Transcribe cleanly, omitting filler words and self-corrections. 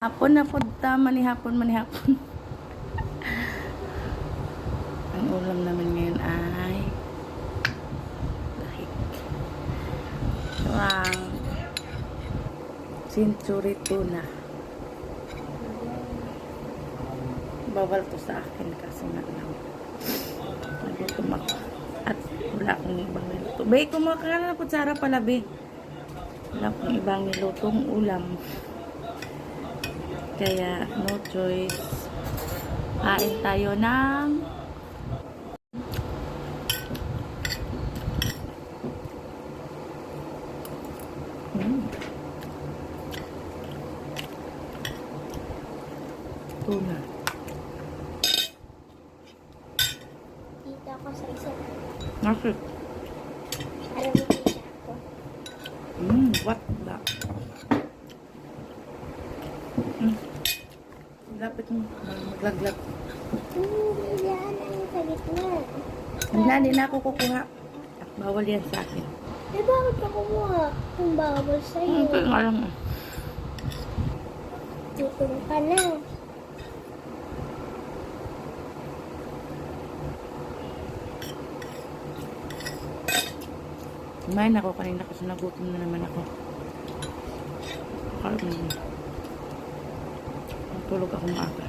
Hapon na po, manihapon. Ang ulam namin ngayon ay dahik. Wow. Century tuna. Bawal to sa akin kasi nga lang. Nagutom ako. At wala akong ibang niluto. Bay, kumakala na po Sara pala, Bay. Wala akong ibang nilutong ulam. Kaya, no choice. Kain tayo ng tuna. Dito ako sa isa. Nasip. Alam mo dito ako. What the? Lapit mo. Maglaglag. Yan ang sa gitna. Hindi na ako kukuha. At bawal yan sa akin. Eh, bakit ka kumuha? Kung bawal sa'yo. Ito yung alam mo. Tutong ka na. Kumain ako kanina kasi nagutom na naman ako. Tulog ako maaga.